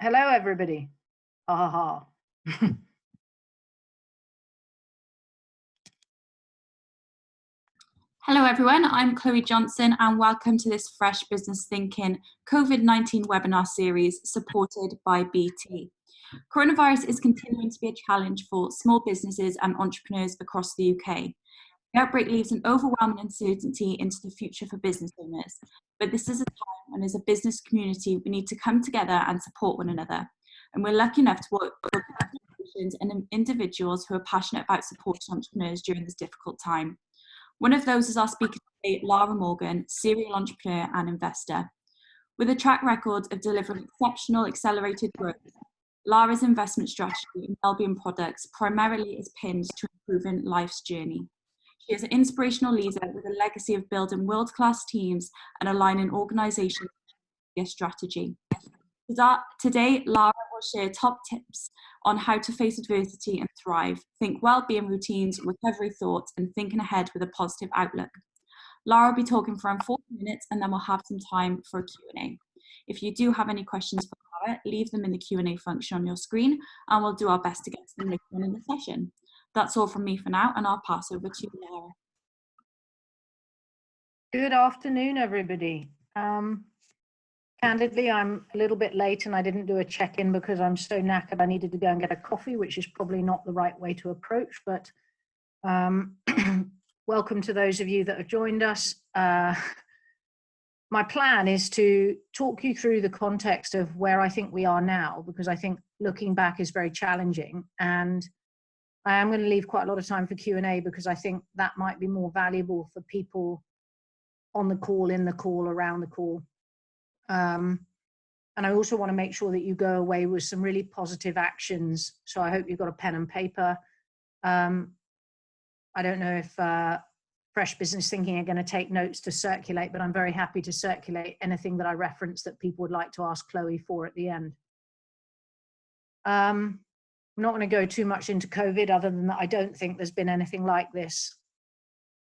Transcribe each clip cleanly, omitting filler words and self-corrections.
Hello, everybody. Ha ha ha. Hello everyone, I'm Chloe Johnson and welcome to this Fresh Business Thinking COVID-19 webinar series supported by BT. Coronavirus is continuing to be a challenge for small businesses and entrepreneurs across the UK. The outbreak leaves an overwhelming uncertainty into the future for business owners, but this is a time when as a business community we need to come together and support one another. And we're lucky enough to work with organisations and individuals who are passionate about supporting entrepreneurs during this difficult time. One of those is our speaker today, Lara Morgan, serial entrepreneur and investor. With a track record of delivering exceptional accelerated growth, Lara's investment strategy in wellbeing products primarily is pinned to improving life's journey. She is an inspirational leader with a legacy of building world-class teams and aligning organisations with their strategy. Today, Lara will share top tips on how to face adversity and thrive, think well-being routines, recovery thoughts, and thinking ahead with a positive outlook. Lara will be talking for around 40 minutes and then we'll have some time for a Q&A. If you do have any questions for Lara, leave them in the Q&A function on your screen and we'll do our best to get to them later on in the session. That's all from me for now and I'll pass over to Lara. Good afternoon, everybody. Candidly, I'm a little bit late and I didn't do a check-in because I'm so knackered I needed to go and get a coffee, which is probably not the right way to approach, but welcome to those of you that have joined us. My plan is to talk you through the context of where I think we are now, because I think looking back is very challenging, and I am going to leave quite a lot of time for Q&A because I think that might be more valuable for people on the call, in the call, around the call. And I also want to make sure that you go away with some really positive actions. So I hope you've got a pen and paper. I don't know if Fresh Business Thinking are going to take notes to circulate, but I'm very happy to circulate anything that I reference that people would like to ask Chloe for at the end. I'm not going to go too much into COVID other than that I don't think there's been anything like this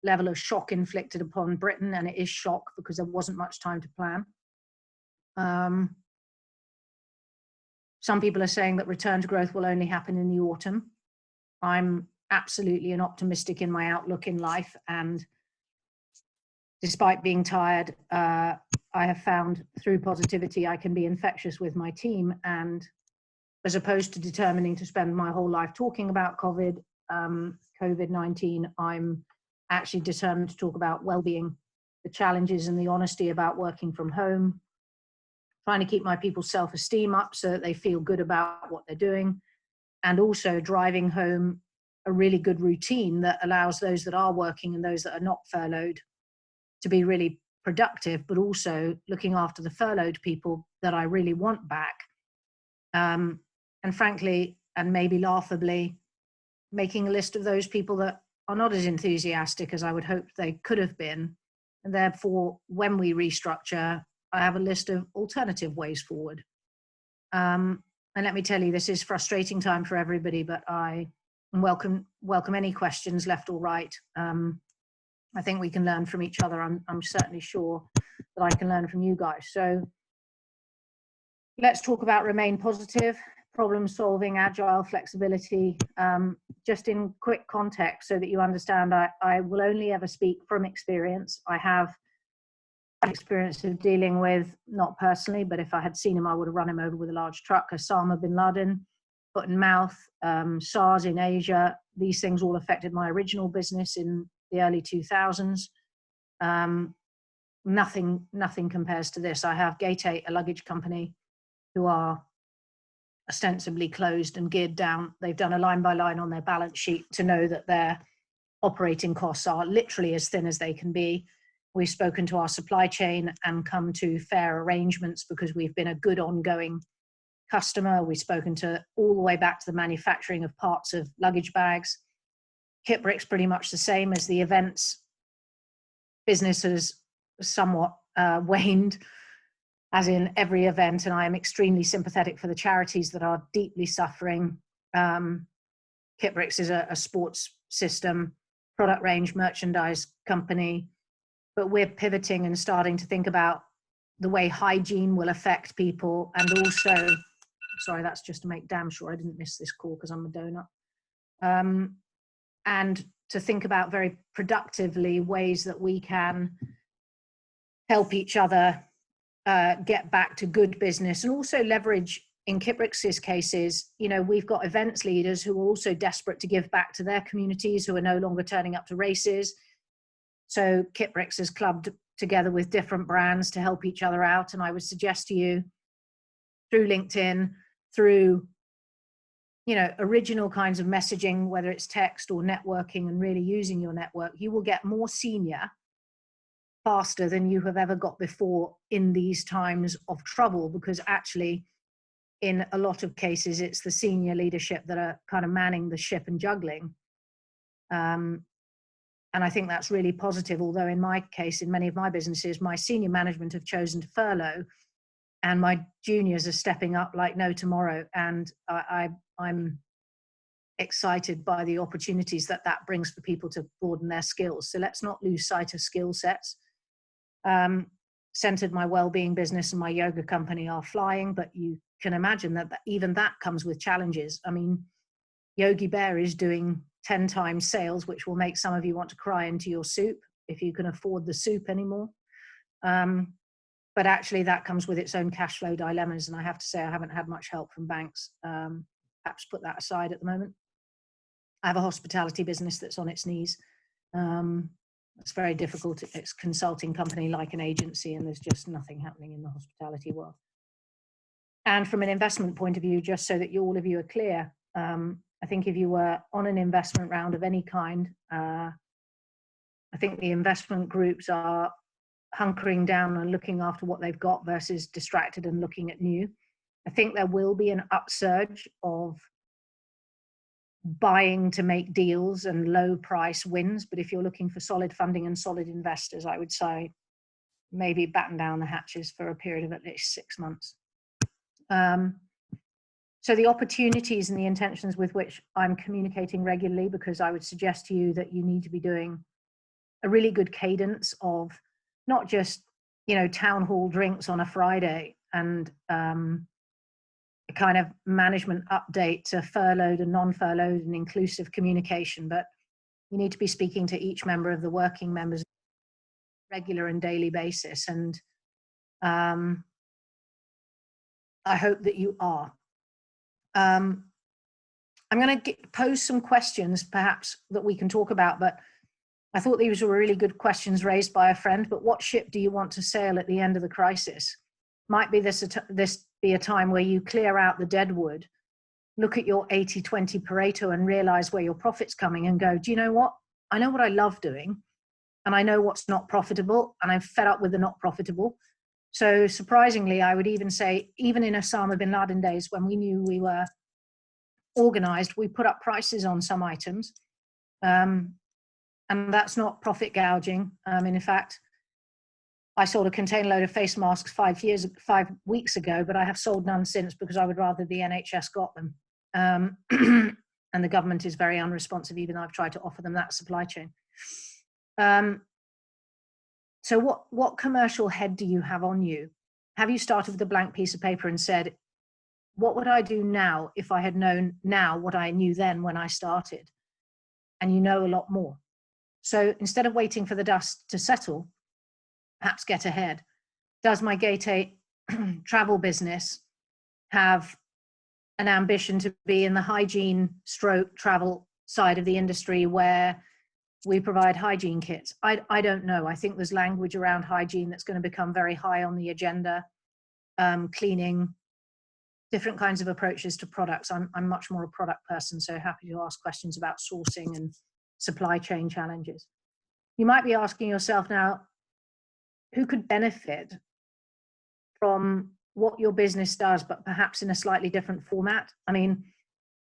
level of shock inflicted upon Britain, and it is shock because there wasn't much time to plan. Some people are saying that return to growth will only happen in the autumn. I'm absolutely an optimistic in my outlook in life, and despite being tired, I have found through positivity I can be infectious with my team, and as opposed to determining to spend my whole life talking about COVID-19, I'm actually determined to talk about well-being, the challenges and the honesty about working from home, trying to keep my people's self-esteem up so that they feel good about what they're doing, and also driving home a really good routine that allows those that are working and those that are not furloughed to be really productive, but also looking after the furloughed people that I really want back. And frankly, and maybe laughably, making a list of those people that are not as enthusiastic as I would hope they could have been. And therefore, when we restructure, I have a list of alternative ways forward. And let me tell you, this is frustrating time for everybody, but I welcome any questions, left or right. I think we can learn from each other. I'm certainly sure that I can learn from you guys. So let's talk about remain positive, problem solving, agile, flexibility. Just in quick context so that you understand, I will only ever speak from experience. I have experience of dealing with, not personally, but if I had seen him, I would have run him over with a large truck. Osama bin Laden, foot and mouth, SARS in Asia. These things all affected my original business in the early 2000s. Nothing compares to this. I have Gate 8, a luggage company, who are ostensibly closed and geared down. They've done a line by line on their balance sheet to know that their operating costs are literally as thin as they can be. We've spoken to our supply chain and come to fair arrangements because we've been a good ongoing customer. We've spoken to all the way back to the manufacturing of parts of luggage bags. Kitbrick's pretty much the same as the events. Business has somewhat waned, as in every event, and I am extremely sympathetic for the charities that are deeply suffering. Kitbricks is a sports system, product range, merchandise company, but we're pivoting and starting to think about the way hygiene will affect people, and also Sorry, that's just to make damn sure I didn't miss this call because I'm a donut. And to think about very productively ways that we can help each other get back to good business, and also leverage, in Kiprix's cases, you know, we've got events leaders who are also desperate to give back to their communities, who are no longer turning up to races. So Kiprix has clubbed together with different brands to help each other out. And I would suggest to you, through LinkedIn, through, you know, original kinds of messaging, whether it's text or networking, and really using your network, you will get more senior faster than you have ever got before in these times of trouble, because actually in a lot of cases it's the senior leadership that are kind of manning the ship and juggling. And I think that's really positive, although in my case, in many of my businesses, my senior management have chosen to furlough and my juniors are stepping up like no tomorrow. And I'm excited by the opportunities that that brings for people to broaden their skills. So let's not lose sight of skill sets. Centered my wellbeing business and my yoga company are flying, but you can imagine that even that comes with challenges. I mean, Yogi Bear is doing 10 times sales, which will make some of you want to cry into your soup if you can afford the soup anymore. But actually that comes with its own cash flow dilemmas. And I have to say, I haven't had much help from banks. Perhaps put that aside at the moment. I have a hospitality business that's on its knees. It's very difficult. It's a consulting company like an agency, and there's just nothing happening in the hospitality world. And from an investment point of view, just so that all of you are clear, I think if you were on an investment round of any kind, I think the investment groups are hunkering down and looking after what they've got versus distracted and looking at new. I think there will be an upsurge of buying to make deals and low price wins. But if you're looking for solid funding and solid investors, I would say maybe batten down the hatches for a period of at least 6 months. So the opportunities and the intentions with which I'm communicating regularly, because I would suggest to you that you need to be doing a really good cadence of not just, you know, town hall drinks on a Friday and a kind of management update to furloughed and non-furloughed and inclusive communication, but you need to be speaking to each member of the working members on a regular and daily basis. And I hope that you are. I'm going to pose some questions perhaps that we can talk about, but I thought these were really good questions raised by a friend. But what ship do you want to sail at the end of the crisis? Might be this be a time where you clear out the dead wood, look at your 80-20 Pareto and realize where your profit's coming and go, do you know what? I know what I love doing and I know what's not profitable, and I'm fed up with the not profitable. So surprisingly, I would even say, even in Osama bin Laden days when we knew we were organized, we put up prices on some items. And that's not profit gouging. In fact, I sold a container load of face masks 5 weeks ago, but I have sold none since because I would rather the NHS got them. And the government is very unresponsive, even though I've tried to offer them that supply chain. So what commercial head do you have on you? Have you started with a blank piece of paper and said, what would I do now if I had known now what I knew then when I started? And you know a lot more. So instead of waiting for the dust to settle, perhaps get ahead. Does my Gate 8 travel business have an ambition to be in the hygiene / travel side of the industry where we provide hygiene kits? I don't know. I think there's language around hygiene that's going to become very high on the agenda. Cleaning, different kinds of approaches to products. I'm much more a product person, so happy to ask questions about sourcing and supply chain challenges. You might be asking yourself now, who could benefit from what your business does, but perhaps in a slightly different format? I mean,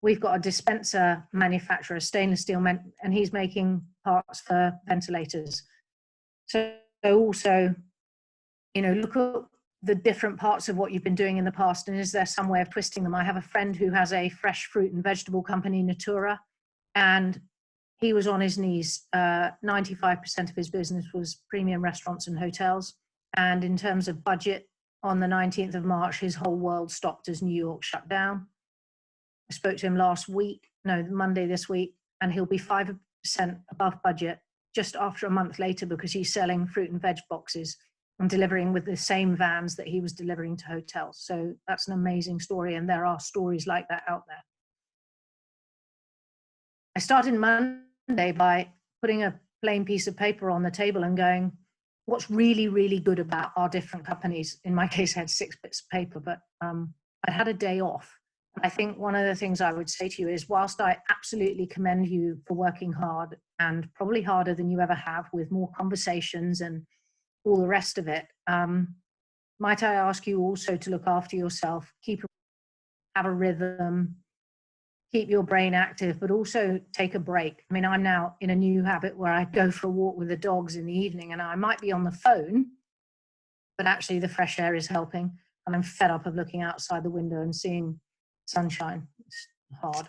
we've got a dispenser manufacturer, stainless steel, and he's making parts for ventilators. So also, you know, look at the different parts of what you've been doing in the past, and is there some way of twisting them? I have a friend who has a fresh fruit and vegetable company, Natura, and he was on his knees. 95% of his business was premium restaurants and hotels. And in terms of budget on the 19th of March, his whole world stopped as New York shut down. I spoke to him Monday this week, and he'll be 5% above budget just after a month later because he's selling fruit and veg boxes and delivering with the same vans that he was delivering to hotels. So that's an amazing story, and there are stories like that out there. I started Monday by putting a plain piece of paper on the table and going, what's really, really good about our different companies? In my case, I had 6 bits of paper, but I had a day off. I think one of the things I would say to you is, whilst I absolutely commend you for working hard, and probably harder than you ever have, with more conversations and all the rest of it, might I ask you also to look after yourself, have a rhythm, keep your brain active, but also take a break. I mean, I'm now in a new habit where I go for a walk with the dogs in the evening, and I might be on the phone, but actually the fresh air is helping, and I'm fed up of looking outside the window and seeing sunshine. It's hard.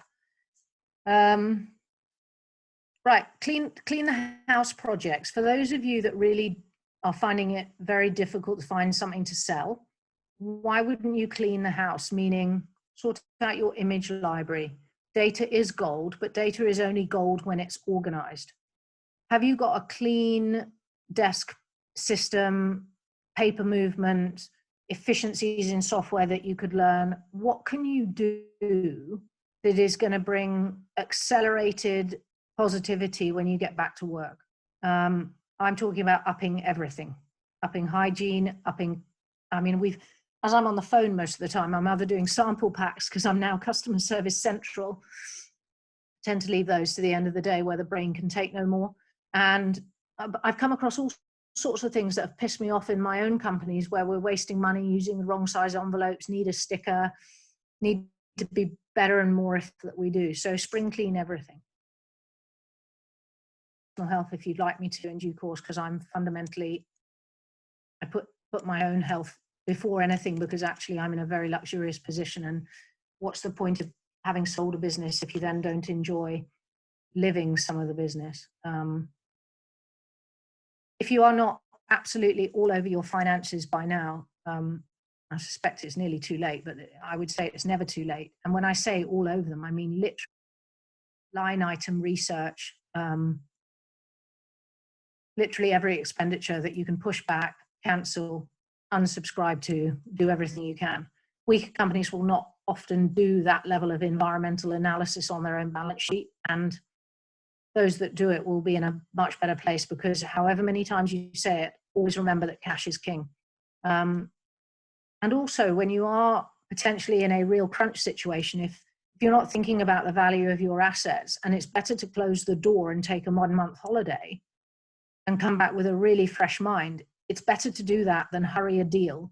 Right, clean the house projects. For those of you that really are finding it very difficult to find something to sell, why wouldn't you clean the house? Meaning, sort out your image library. Data is gold, but data is only gold when it's organized. Have you got a clean desk system, paper movement, efficiencies in software that you could learn? What can you do that is going to bring accelerated positivity when you get back to work? I'm talking about upping everything, upping hygiene, as I'm on the phone most of the time, I'm either doing sample packs because I'm now customer service central. I tend to leave those to the end of the day where the brain can take no more. And I've come across all sorts of things that have pissed me off in my own companies, where we're wasting money using the wrong size envelopes, need a sticker, need to be better and more if that we do. So spring clean everything. Health, if you'd like me to, in due course, because I'm fundamentally, I put my own health before anything, because actually I'm in a very luxurious position, and what's the point of having sold a business if you then don't enjoy living some of the business? If you are not absolutely all over your finances by now, I suspect it's nearly too late, but I would say it's never too late. And when I say all over them, I mean literally line item research, literally every expenditure that you can push back, cancel, unsubscribe to, do everything you can. Weaker companies will not often do that level of environmental analysis on their own balance sheet, and those that do it will be in a much better place, because however many times you say it, always remember that cash is king. And also, when you are potentially in a real crunch situation, if you're not thinking about the value of your assets, and it's better to close the door and take a 1 month holiday and come back with a really fresh mind, it's better to do that than hurry a deal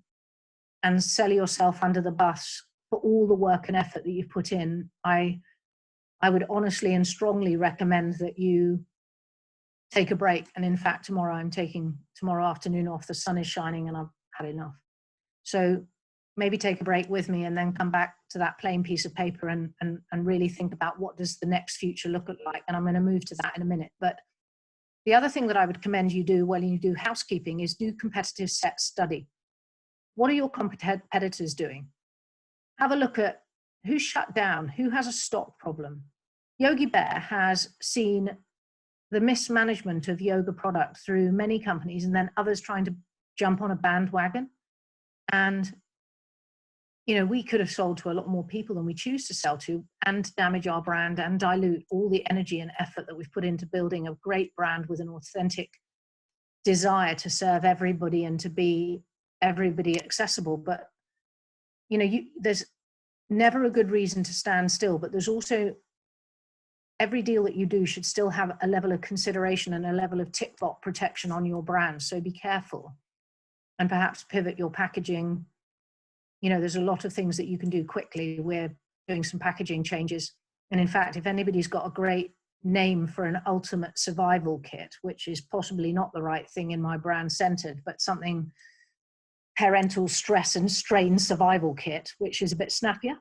and sell yourself under the bus for all the work and effort that you've put in. I would honestly and strongly recommend that you take a break. And in fact, tomorrow I'm taking tomorrow afternoon off. The sun is shining and I've had enough. So maybe take a break with me, and then come back to that plain piece of paper and really think about what does the next future look like. And I'm going to move to that in a minute. But the other thing that I would commend you do when you do housekeeping is do competitive set study. What are your competitors doing? Have a look at who's shut down, who has a stock problem. Yogi Bear has seen the mismanagement of yoga product through many companies, and then others trying to jump on a bandwagon. And, you know, we could have sold to a lot more people than we choose to sell to, and damage our brand and dilute all the energy and effort that we've put into building a great brand with an authentic desire to serve everybody and to be everybody accessible. But, you know, there's never a good reason to stand still, but there's also every deal that you do should still have a level of consideration and a level of tick box protection on your brand. So be careful, and perhaps pivot your packaging. You know, there's a lot of things that you can do quickly. We're doing some packaging changes. And in fact, if anybody's got a great name for an ultimate survival kit, which is possibly not the right thing in my brand centered, but something parental stress and strain survival kit, which is a bit snappier,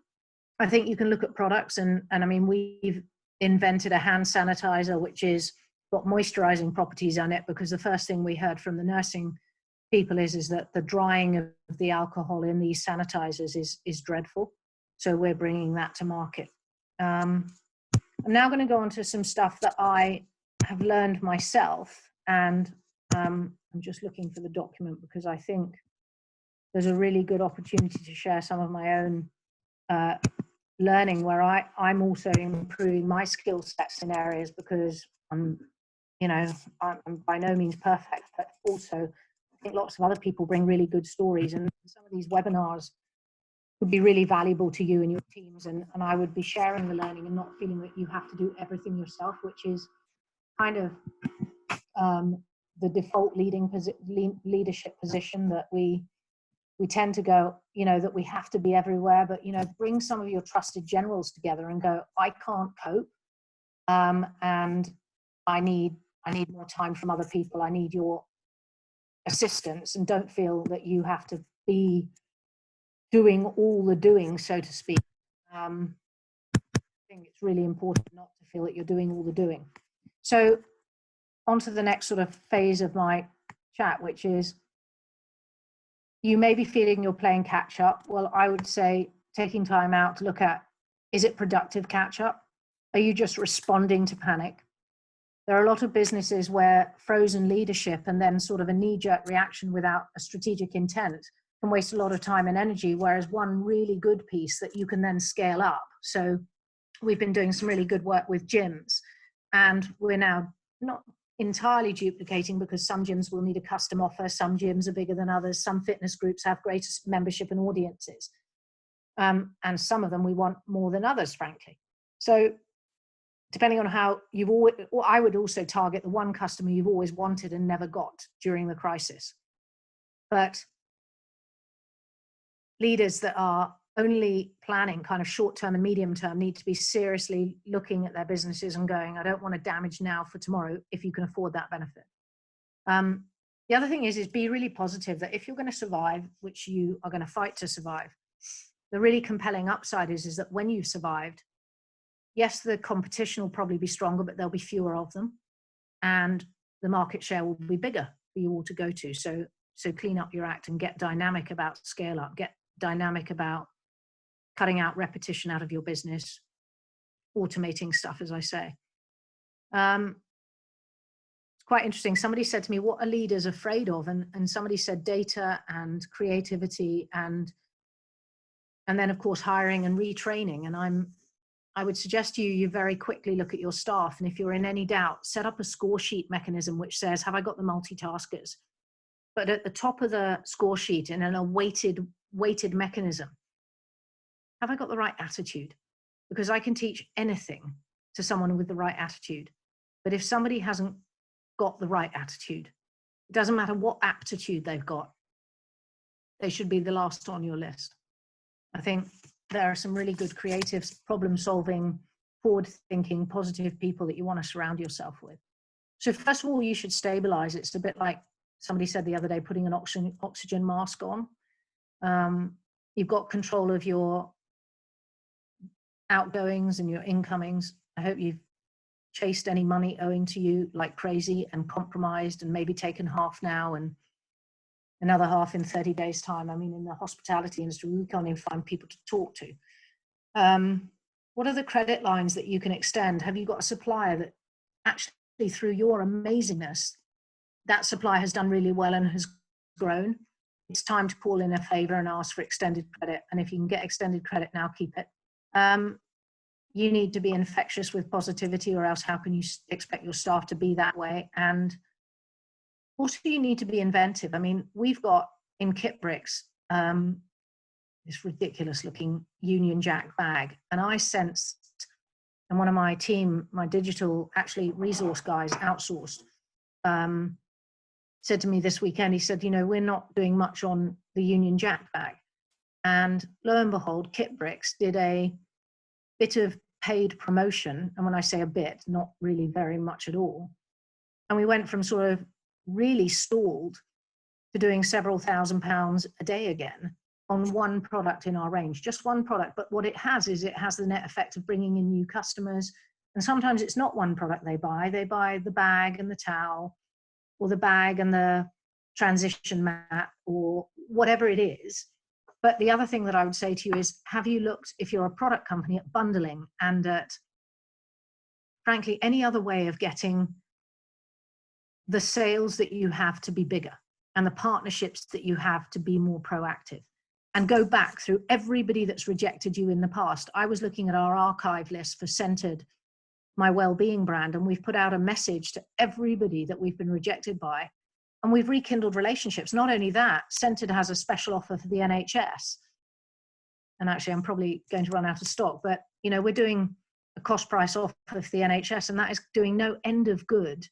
I think you can look at products. And I mean, we've invented a hand sanitizer, which is got moisturizing properties on it, because the first thing we heard from the nursing people is that the drying of the alcohol in these sanitizers is dreadful. So we're bringing that to market. I'm now going to go on to some stuff that I have learned myself, and I'm just looking for the document because I think there's a really good opportunity to share some of my own learning where I'm also improving my skill sets in areas because I'm by no means perfect, but also I think lots of other people bring really good stories, and some of these webinars would be really valuable to you and your teams, and I would be sharing the learning and not feeling that you have to do everything yourself, which is kind of the default leadership position that we tend to go, that we have to be everywhere, but bring some of your trusted generals together and go, I can't cope, and I need more time from other people. I need your assistance, and don't feel that you have to be doing all the doing, so to speak. I think it's really important not to feel that you're doing all the doing. So on to the next sort of phase of my chat, which is you may be feeling you're playing catch up. Well, I would say taking time out to look at, is it productive catch up? Are you just responding to panic? There are a lot of businesses where frozen leadership and then sort of a knee-jerk reaction without a strategic intent can waste a lot of time and energy, whereas one really good piece that you can then scale up. So we've been doing some really good work with gyms, and we're now not entirely duplicating because some gyms will need a custom offer, some gyms are bigger than others, some fitness groups have greater membership and audiences, and some of them we want more than others, frankly. So depending on how you've always, or I would also target the one customer you've always wanted and never got during the crisis. But leaders that are only planning kind of short-term and medium-term need to be seriously looking at their businesses and going, I don't want to damage now for tomorrow if you can afford that benefit. The other thing is be really positive that if you're going to survive, which you are going to fight to survive, the really compelling upside is that when you've survived, yes, the competition will probably be stronger, but there'll be fewer of them, and the market share will be bigger for you all to go to. So clean up your act and get dynamic about scale up, get dynamic about cutting out repetition out of your business, automating stuff, as I say. It's quite interesting. Somebody said to me, what are leaders afraid of? And somebody said data and creativity and then of course hiring and retraining. And I would suggest to you very quickly look at your staff, and if you're in any doubt, set up a score sheet mechanism which says, have I got the multitaskers? But at the top of the score sheet, in a weighted mechanism, have I got the right attitude? Because I can teach anything to someone with the right attitude. But if somebody hasn't got the right attitude, it doesn't matter what aptitude they've got, they should be the last on your list. I think there are some really good creative, problem-solving, forward-thinking, positive people that you want to surround yourself with. So first of all, you should stabilize. It's a bit like somebody said the other day, putting an oxygen mask on. You've got control of your outgoings and your incomings. I hope you've chased any money owing to you like crazy and compromised and maybe taken half now and another half in 30 days time. I mean, in the hospitality industry, we can't even find people to talk to. What are the credit lines that you can extend? Have you got a supplier that actually through your amazingness, that supplier has done really well and has grown? It's time to call in a favor and ask for extended credit. And if you can get extended credit now, keep it. You need to be infectious with positivity, or else how can you expect your staff to be that way? And also you need to be inventive. I mean, we've got in Kitbricks this ridiculous looking Union Jack bag, and I sensed, and one of my team, my digital actually resource guys outsourced, said to me this weekend, he said, we're not doing much on the Union Jack bag. And lo and behold, Kitbricks did a bit of paid promotion. And when I say a bit, not really very much at all. And we went from sort of really stalled to doing several £1,000s a day again on one product in our range, just one product. But what it has is it has the net effect of bringing in new customers. And sometimes it's not one product they buy the bag and the towel, or the bag and the transition map or whatever it is. But the other thing that I would say to you is, have you looked, if you're a product company, at bundling and at, frankly, any other way of getting the sales that you have to be bigger and the partnerships that you have to be more proactive, and go back through everybody that's rejected you in the past. I was looking at our archive list for Centered, my wellbeing brand, and we've put out a message to everybody that we've been rejected by, and we've rekindled relationships. Not only that, Centered has a special offer for the NHS. And actually, I'm probably going to run out of stock, but we're doing a cost price offer for the NHS, and that is doing no end of good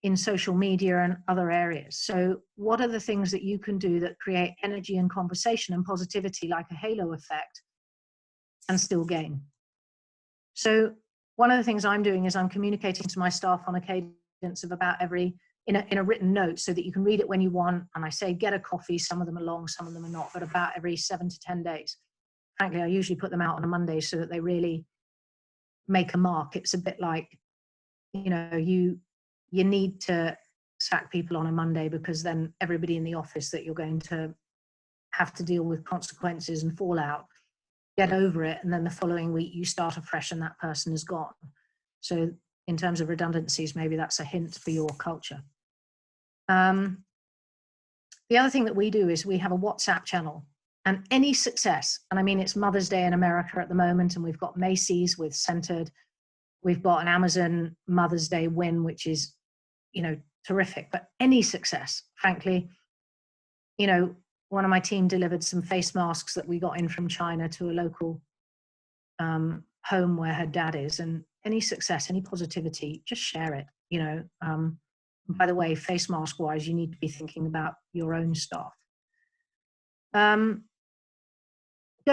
in social media and other areas. So what are the things that you can do that create energy and conversation and positivity, like a halo effect, and still gain? So one of the things I'm doing is I'm communicating to my staff on a cadence of about in a written note, so that you can read it when you want. And I say, get a coffee. Some of them are long, some of them are not, but about every 7 to 10 days. Frankly, I usually put them out on a Monday so that they really make a mark. It's a bit like, you need to sack people on a Monday, because then everybody in the office that you're going to have to deal with consequences and fallout, get over it. And then the following week you start afresh and that person is gone. So in terms of redundancies, maybe that's a hint for your culture. The other thing that we do is we have a WhatsApp channel, and any success, and I mean, it's Mother's Day in America at the moment, and we've got Macy's with Centered. We've got an Amazon Mother's Day win, which is, terrific. But any success, frankly, one of my team delivered some face masks that we got in from China to a local home where her dad is. And any success, any positivity, just share it. By the way, face mask wise, you need to be thinking about your own staff. Go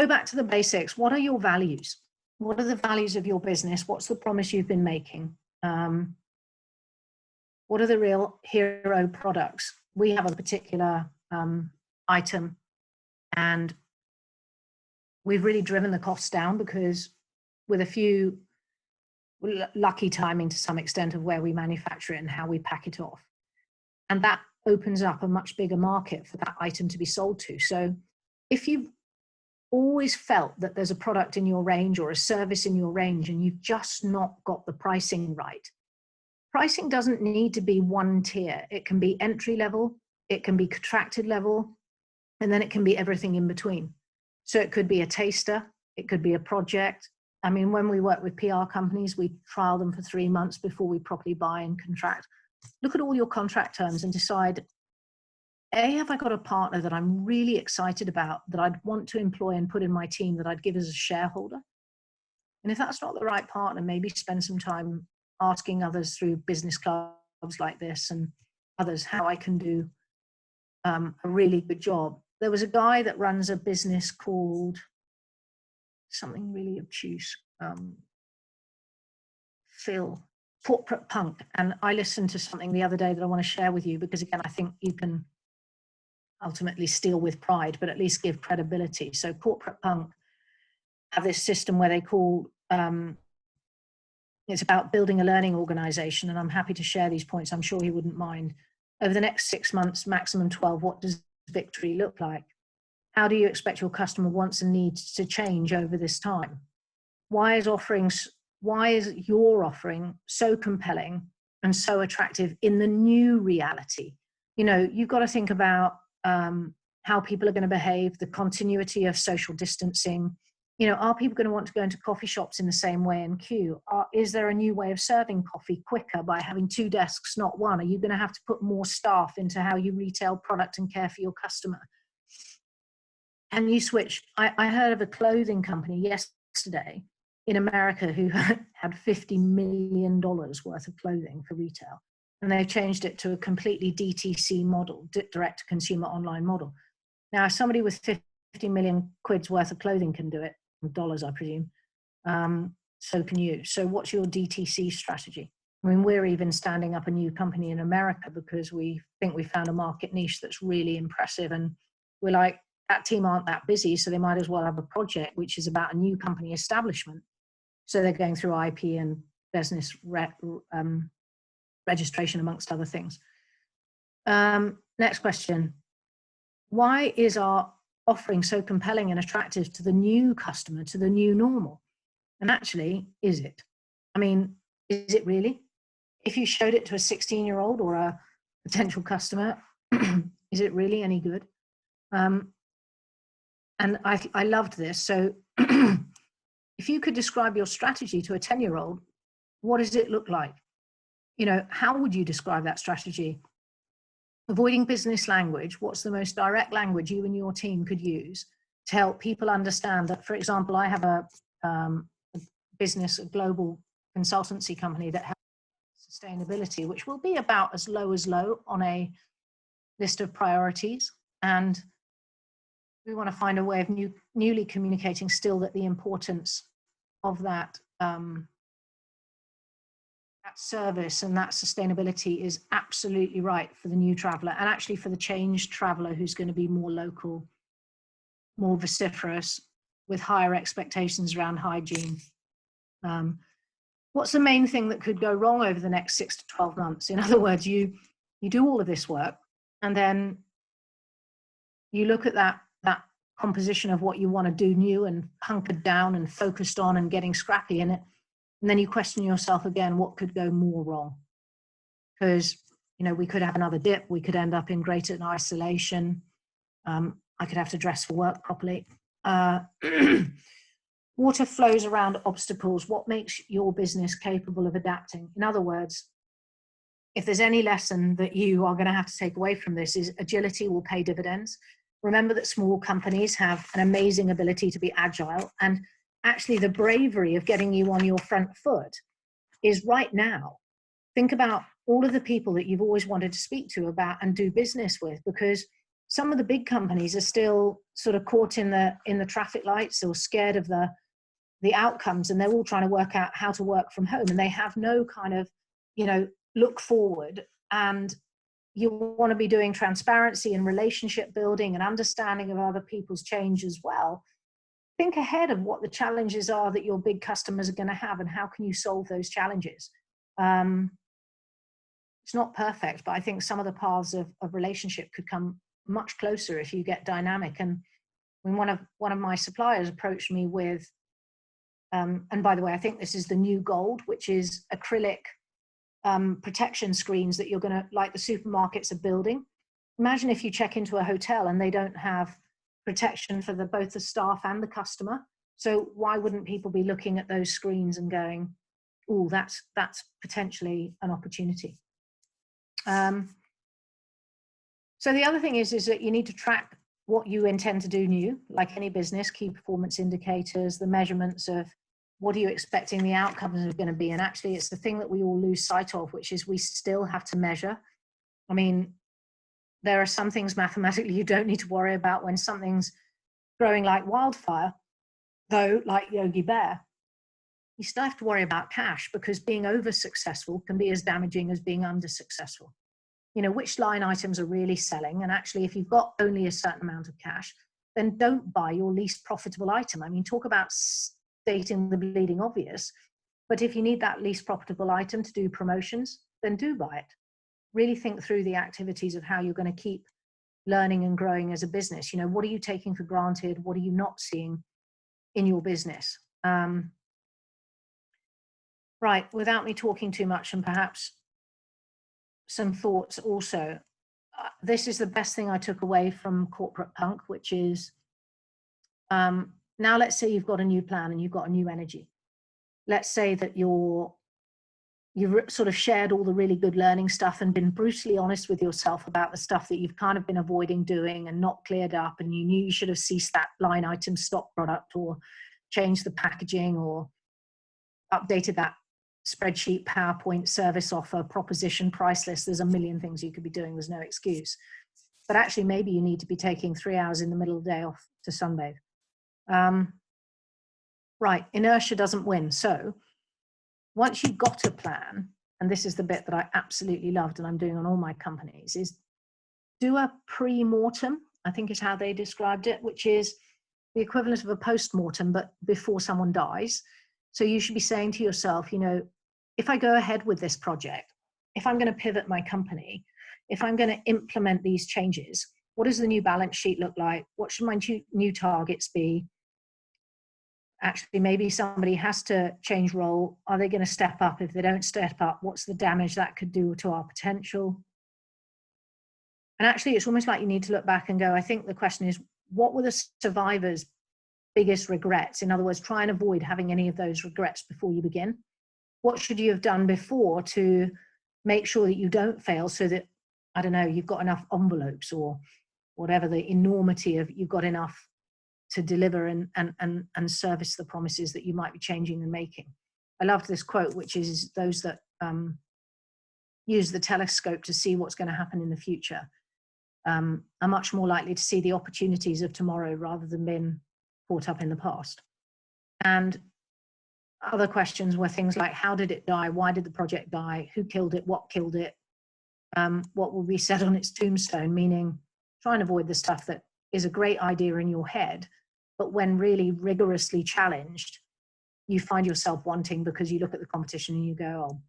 back to the basics. What are your values? What are the values of your business? What's the promise you've been making? What are the real hero products? We have a particular item, and we've really driven the costs down, because with a few lucky timing to some extent of where we manufacture it and how we pack it off. And that opens up a much bigger market for that item to be sold to. So if you've always felt that there's a product in your range or a service in your range and you've just not got the pricing right, pricing doesn't need to be one tier. It can be entry level, it can be contracted level, and then it can be everything in between. So it could be a taster, it could be a project. I mean, when we work with PR companies, we trial them for 3 months before we properly buy and contract. Look at all your contract terms and decide, A, have I got a partner that I'm really excited about, that I'd want to employ and put in my team, that I'd give as a shareholder? And if that's not the right partner, maybe spend some time asking others through business clubs like this and others how I can do a really good job. There was a guy that runs a business called something really obtuse, Phil, Corporate Punk. And I listened to something the other day that I want to share with you, because again, I think you can ultimately steal with pride, but at least give credibility. So Corporate Punk have this system where they call, it's about building a learning organization. And I'm happy to share these points. I'm sure he wouldn't mind. Over the next 6 months, maximum 12, what does victory look like? How do you expect your customer wants and needs to change over this time? Why is your offering so compelling and so attractive in the new reality? You've got to think about how people are going to behave, the continuity of social distancing. Are people going to want to go into coffee shops in the same way and queue? Is there a new way of serving coffee quicker by having 2 desks, not 1? Are you going to have to put more staff into how you retail product and care for your customer? And you switch. I heard of a clothing company yesterday in America who had $50 million worth of clothing for retail. And they've changed it to a completely DTC model, direct to consumer online model. Now, if somebody with 50 million quid's worth of clothing can do it, dollars, I presume, so can you. So what's your DTC strategy? I mean, we're even standing up a new company in America because we think we found a market niche that's really impressive. And we're like, that team aren't that busy, so they might as well have a project which is about a new company establishment. So they're going through IP and business registration, amongst other things. Next question. Why is our offering so compelling and attractive to the new customer, to the new normal? And actually, is it? I mean, is it really? If you showed it to a 16-year-old or a potential customer, is it really any good? And I loved this. So if you could describe your strategy to a 10-year-old, what does it look like? You know, how would you describe that strategy? Avoiding business language, what's the most direct language you and your team could use to help people understand that, for example, I have a business, a global consultancy company that has sustainability, which will be about as low on a list of priorities. And we want to find a way of newly communicating still that the importance of that service and that sustainability is absolutely right for the new traveler, and actually for the changed traveler who's going to be more local, more vociferous, with higher expectations around hygiene. What's the main thing that could go wrong over the next 6 to 12 months? In other words, you do all of this work, and then you look at that composition of what you want to do new and hunkered down and focused on and getting scrappy in it. And then you question yourself again, what could go more wrong? Because, you know, we could have another dip. We could end up in greater isolation. I could have to dress for work properly. Water flows around obstacles. What makes your business capable of adapting? In other words, if there's any lesson that you are going to have to take away from this, is agility will pay dividends. Remember that small companies have an amazing ability to be agile, and actually the bravery of getting you on your front foot is right now. Think about all of the people that you've always wanted to speak to about and do business with, because some of the big companies are still sort of caught in the traffic lights or scared of the outcomes, and they're all trying to work out how to work from home, and they have no kind of, you know, look forward. And you want to be doing transparency and relationship building and understanding of other people's change as well. Think ahead of what the challenges are that your big customers are going to have, and how can you solve those challenges. It's not perfect, but I think some of the paths of relationship could come much closer if you get dynamic. And when one of my suppliers approached me with, and by the way, I think this is the new gold, which is acrylic protection screens that you're going to, like the supermarkets are building. Imagine if you check into a hotel and they don't have protection for both the staff and the customer. So why wouldn't people be looking at those screens and going, oh, that's potentially an opportunity. So the other thing is that you need to track what you intend to do new, like any business, key performance indicators, the measurements of what are you expecting the outcomes are going to be. And actually it's the thing that we all lose sight of, which is we still have to measure. I mean, there are some things mathematically you don't need to worry about when something's growing like wildfire, though, like Yogi Bear. You still have to worry about cash, because being over successful can be as damaging as being under successful. You know, which line items are really selling? And actually, if you've got only a certain amount of cash, then don't buy your least profitable item. I mean, talk about stating the bleeding obvious, but if you need that least profitable item to do promotions, then do buy it. Really think through the activities of how you're going to keep learning and growing as a business. You know, what are you taking for granted? What are you not seeing in your business? Right, without me talking too much, and perhaps some thoughts also, this is the best thing I took away from corporate punk, which is, now let's say you've got a new plan and you've got a new energy. Let's say that you've sort of shared all the really good learning stuff and been brutally honest with yourself about the stuff that you've kind of been avoiding doing and not cleared up, and you knew you should have ceased that line item stock product, or changed the packaging, or updated that spreadsheet, PowerPoint, service offer, proposition, price list. There's a million things you could be doing. There's no excuse. But actually, maybe you need to be taking 3 hours in the middle of the day off to sunbathe. Right, inertia doesn't win. So once you've got a plan, and this is the bit that I absolutely loved and I'm doing on all my companies, is do a pre-mortem, I think is how they described it, which is the equivalent of a post-mortem, but before someone dies. So you should be saying to yourself, you know, if I go ahead with this project, if I'm going to pivot my company, if I'm going to implement these changes, what does the new balance sheet look like? What should my new targets be? Actually, maybe somebody has to change role. Are they going to step up? If they don't step up, what's the damage that could do to our potential? And actually, it's almost like you need to look back and go, I think the question is, what were the survivors' biggest regrets? In other words, try and avoid having any of those regrets before you begin. What should you have done before to make sure that you don't fail, so that, I don't know, you've got enough envelopes or whatever the enormity of, you've got enough to deliver and service the promises that you might be changing and making. I loved this quote, which is, those that use the telescope to see what's going to happen in the future are much more likely to see the opportunities of tomorrow rather than being caught up in the past. And other questions were things like, how did it die? Why did the project die? Who killed it? What killed it? What will be said on its tombstone? Meaning, try and avoid the stuff that is a great idea in your head, but when really rigorously challenged, you find yourself wanting, because you look at the competition and you go, oh,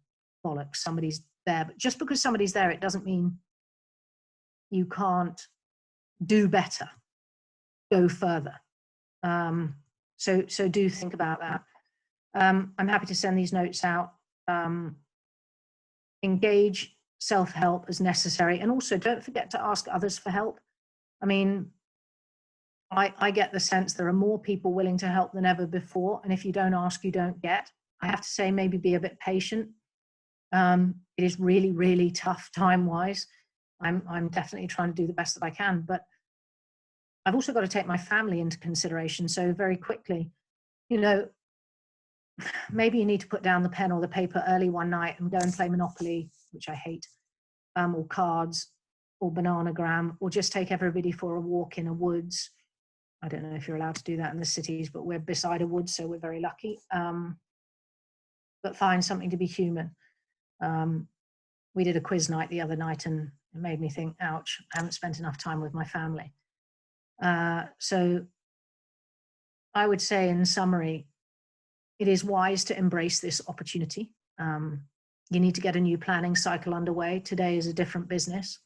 bollocks, somebody's there. But just because somebody's there, it doesn't mean you can't do better, go further. So do think about that. I'm happy to send these notes out. Engage self-help as necessary. And also don't forget to ask others for help. I mean, I get the sense there are more people willing to help than ever before. And if you don't ask, you don't get. I have to say, maybe be a bit patient. It is really, really tough time-wise. I'm definitely trying to do the best that I can, but I've also got to take my family into consideration. So very quickly, you know, maybe you need to put down the pen or the paper early one night and go and play Monopoly, which I hate, or cards, or Bananagram, or just take everybody for a walk in a woods. I don't know if you're allowed to do that in the cities, but we're beside a woods, so we're very lucky. But find something to be human. We did a quiz night the other night, and it made me think, ouch, I haven't spent enough time with my family. So I would say, in summary, it is wise to embrace this opportunity. You need to get a new planning cycle underway. Today is a different business,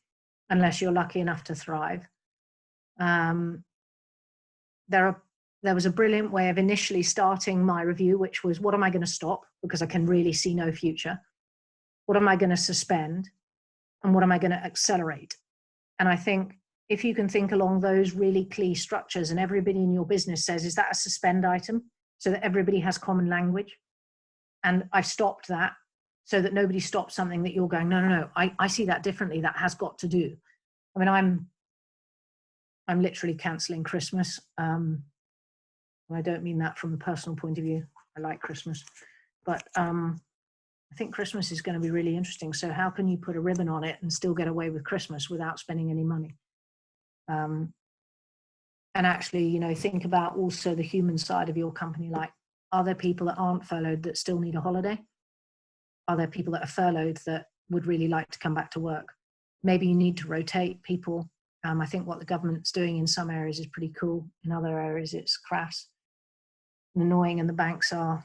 unless you're lucky enough to thrive. There was a brilliant way of initially starting my review, which was, what am I going to stop? Because I can really see no future. What am I going to suspend? And what am I going to accelerate? And I think if you can think along those really clear structures, and everybody in your business says, is that a suspend item? So that everybody has common language. And I've stopped that so that nobody stops something that you're going, no, I see that differently. That has got to do. I mean, I'm literally cancelling Christmas. I don't mean that from a personal point of view. I like Christmas, but I think Christmas is going to be really interesting. So how can you put a ribbon on it and still get away with Christmas without spending any money? And actually, you know, think about also the human side of your company. Like, are there people that aren't furloughed that still need a holiday? Are there people that are furloughed that would really like to come back to work? Maybe you need to rotate people. I think what the government's doing in some areas is pretty cool. In other areas, it's crass and annoying, and the banks are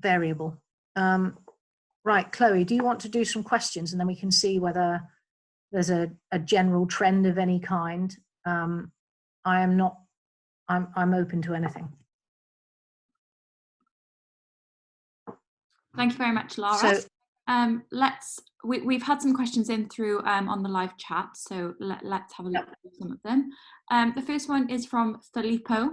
variable. Right, Chloe, do you want to do some questions, and then we can see whether there's a general trend of any kind? I'm open to anything. Thank you very much, Lara. So, we've had some questions in through on the live chat, so let's have a look at some of them. The first one is from Filippo.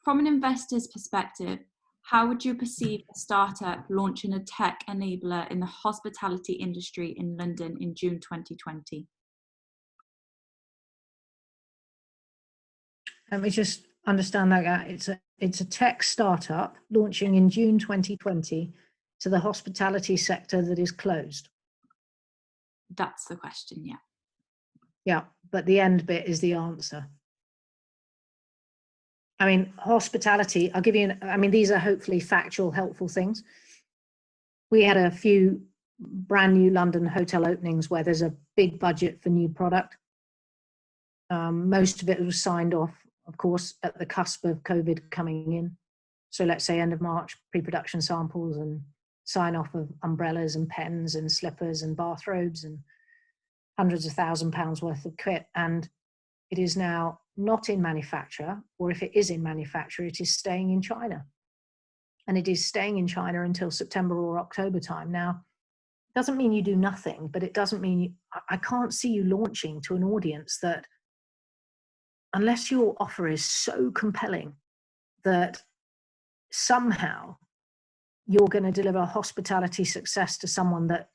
From an investor's perspective, how would you perceive a startup launching a tech enabler in the hospitality industry in London in June 2020? Let me just understand that. It's a tech startup launching in June 2020 to the hospitality sector that is closed. That's the question, yeah. Yeah, but the end bit is the answer. I mean, hospitality, I'll give you, I mean, these are hopefully factual, helpful things. We had a few brand new London hotel openings where there's a big budget for new product. Most of it was signed off, of course, at the cusp of COVID coming in. So let's say end of March, pre-production samples and sign off of umbrellas and pens and slippers and bathrobes and hundreds of £1,000s worth of kit, and it is now not in manufacture, or if it is in manufacture, it is staying in China. And it is staying in China until September or October time. Now, it doesn't mean you do nothing, but it doesn't mean I can't see you launching to an audience that, unless your offer is so compelling that somehow you're going to deliver hospitality success to someone that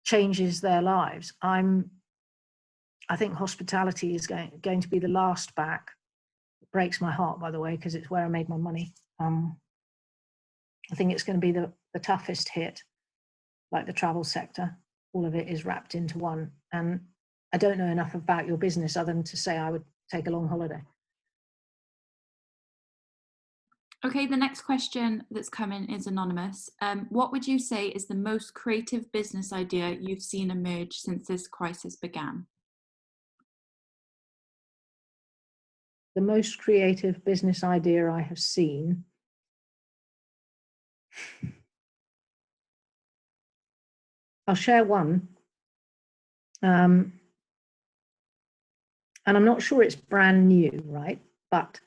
changes their lives. I think hospitality is going to be the last back. It breaks my heart, by the way, because it's where I made my money. I think it's going to be the toughest hit, like the travel sector. All of it is wrapped into one. And I don't know enough about your business other than to say I would take a long holiday. Okay, the next question that's come in is anonymous. What would you say is the most creative business idea you've seen emerge since this crisis began? The most creative business idea I have seen. I'll share one. And I'm not sure it's brand new, right? But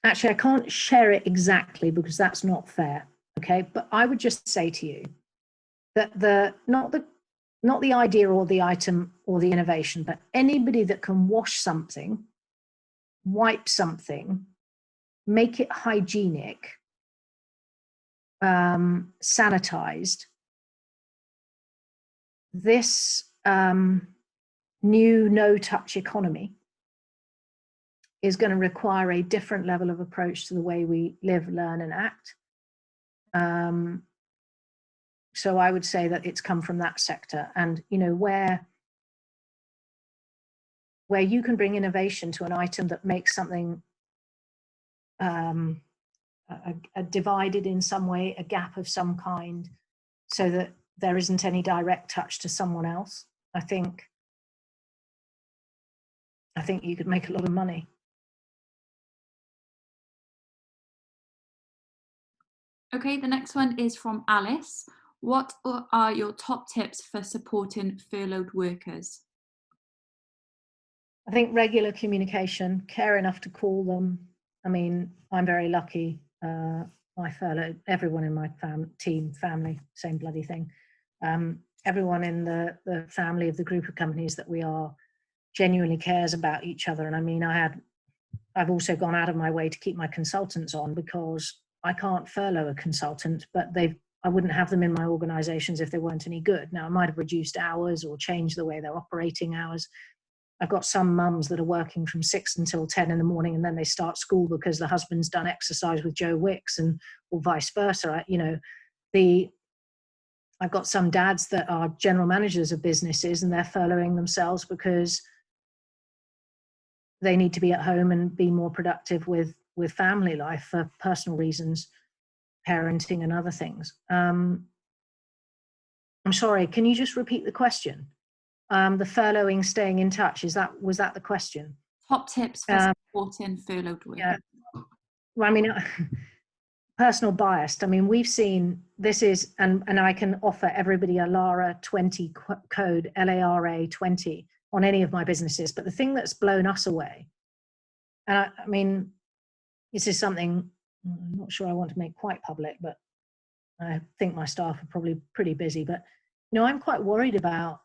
actually, I can't share it exactly because that's not fair. Okay. But I would just say to you that not the idea or the item or the innovation, but anybody that can wash something, wipe something, make it hygienic, sanitized, this new no-touch economy is going to require a different level of approach to the way we live, learn, and act. So I would say that it's come from that sector. And, you know, where you can bring innovation to an item that makes something divided in some way, a gap of some kind, so that there isn't any direct touch to someone else, I think you could make a lot of money. Okay, the next one is from Alice. What are your top tips for supporting furloughed workers? I think regular communication, care enough to call them. I mean, I'm very lucky. My furloughed, everyone in my family, same bloody thing. Everyone in the family of the group of companies that we are genuinely cares about each other. And I mean, I've also gone out of my way to keep my consultants on, because I can't furlough a consultant, but I wouldn't have them in my organizations if they weren't any good. Now, I might have reduced hours or changed the way they're operating hours. I've got some mums that are working from 6 until 10 in the morning, and then they start school because the husband's done exercise with Joe Wicks, or vice versa. You know, I've got some dads that are general managers of businesses, and they're furloughing themselves because they need to be at home and be more productive with family life for personal reasons, parenting and other things. I'm sorry, can you just repeat the question? The furloughing, staying in touch, was that the question? Top tips for supporting furloughed workers. Yeah. Well, I mean, personal bias. I mean, we've seen this is, and I can offer everybody a Lara 20 code, Lara 20 on any of my businesses. But the thing that's blown us away, and I mean, this is something I'm not sure I want to make quite public, but I think my staff are probably pretty busy. But, you know, I'm quite worried about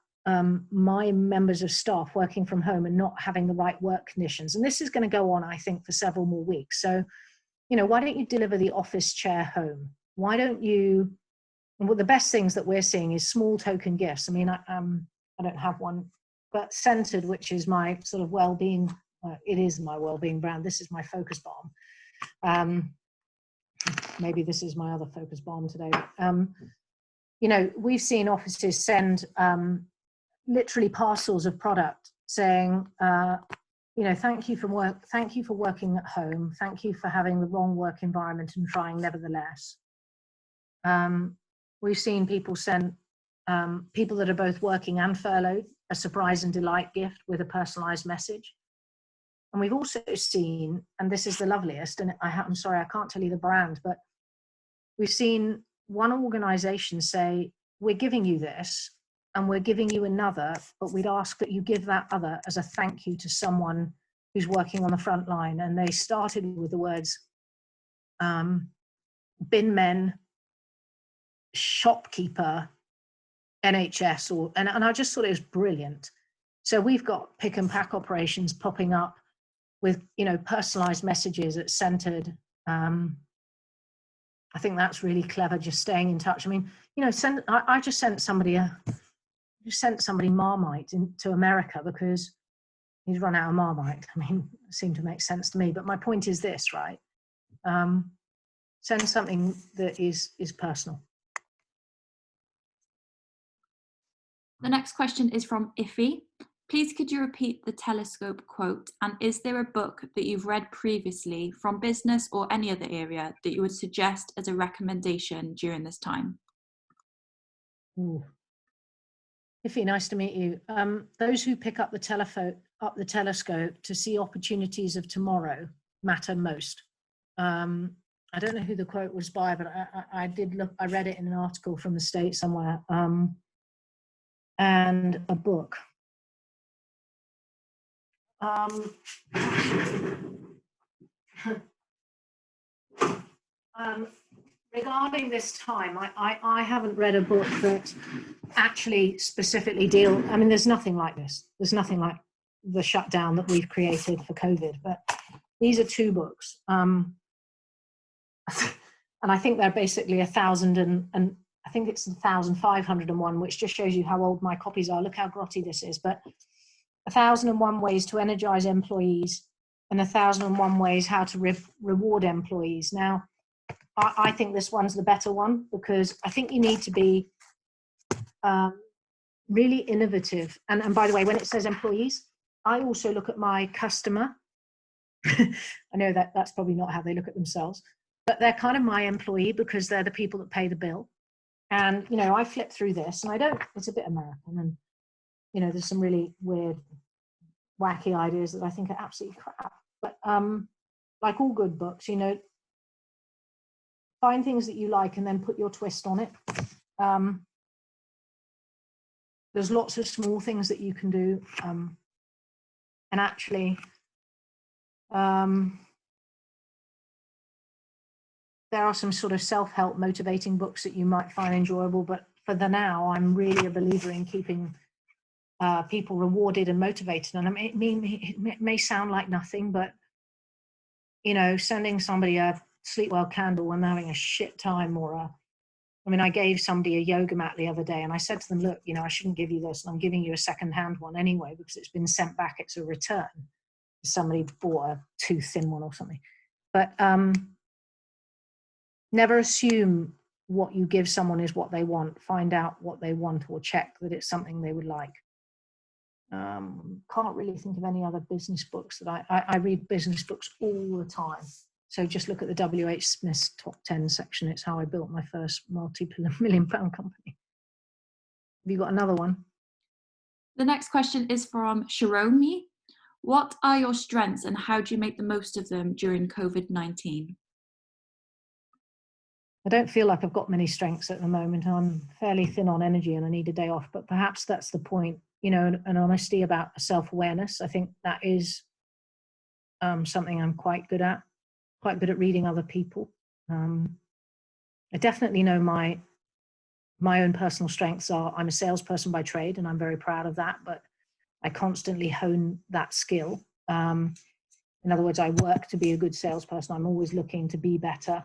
my members of staff working from home and not having the right work conditions. And this is going to go on, I think, for several more weeks. So, you know, why don't you deliver the office chair home? Why don't you, well, the best things that we're seeing is small token gifts. I mean, I don't have one, but Centered, which is my sort of well-being, it is my well-being brand. This is my focus bomb. Maybe this is my other focus bomb today. You know, we've seen offices send literally parcels of product saying, you know, thank you for working at home. Thank you for having the wrong work environment and trying nevertheless. We've seen people send people that are both working and furloughed a surprise and delight gift with a personalized message. And we've also seen, and this is the loveliest, and I'm sorry, I can't tell you the brand, but we've seen one organization say, we're giving you this and we're giving you another, but we'd ask that you give that other as a thank you to someone who's working on the front line. And they started with the words bin men, shopkeeper, NHS, and I just thought it was brilliant. So we've got pick and pack operations popping up with, personalized messages that's centered. I think that's really clever, just staying in touch. I mean, I just sent somebody Marmite to America because he's run out of Marmite. I mean, it seemed to make sense to me. But my point is this, right? Send something that is personal. The next question is from Iffy. Please could you repeat the telescope quote, and is there a book that you've read previously from business or any other area that you would suggest as a recommendation during this time? Ooh. Iffy, nice to meet you. Those who pick up the telescope to see opportunities of tomorrow matter most. I don't know who the quote was by, but I did look. I read it in an article from the States somewhere, and a book. Regarding this time, I haven't read a book that actually specifically I mean, there's nothing like this. There's nothing like the shutdown that we've created for COVID, but these are two books. And I think they're basically 1,000 and I think it's 1,501, which just shows you how old my copies are. Look how grotty this is. But 1,001 ways to energize employees and 1,001 ways how to reward employees. Now, I think this one's the better one because I think you need to be really innovative. And by the way, when it says employees, I also look at my customer. I know that's probably not how they look at themselves, but they're kind of my employee because they're the people that pay the bill. And, I flip through this and it's a bit American and, there's some really weird, wacky ideas that I think are absolutely crap. But like all good books, find things that you like and then put your twist on it. There's lots of small things that you can do. And actually, there are some sort of self-help motivating books that you might find enjoyable, but for the now, I'm really a believer in keeping people rewarded and motivated. And it may sound like nothing, but, sending somebody a sleep well candle when they're having a shit time I gave somebody a yoga mat the other day and I said to them, look, I shouldn't give you this and I'm giving you a second-hand one anyway because it's been sent back. It's a return. Somebody bought a too thin one or something. But never assume what you give someone is what they want. Find out what they want or check that it's something they would like. Can't really think of any other business books that I read business books all the time. So just look at the W.H. Smith's top 10 section. It's how I built my first multi-million-pound company. Have you got another one? The next question is from Sharomi. What are your strengths and how do you make the most of them during COVID-19? I don't feel like I've got many strengths at the moment. I'm fairly thin on energy and I need a day off, but perhaps that's the point, an honesty about self-awareness. I think that is something I'm quite good at reading other people. I definitely know my own personal strengths are I'm a salesperson by trade and I'm very proud of that, but I constantly hone that skill. In other words, I work to be a good salesperson. I'm always looking to be better.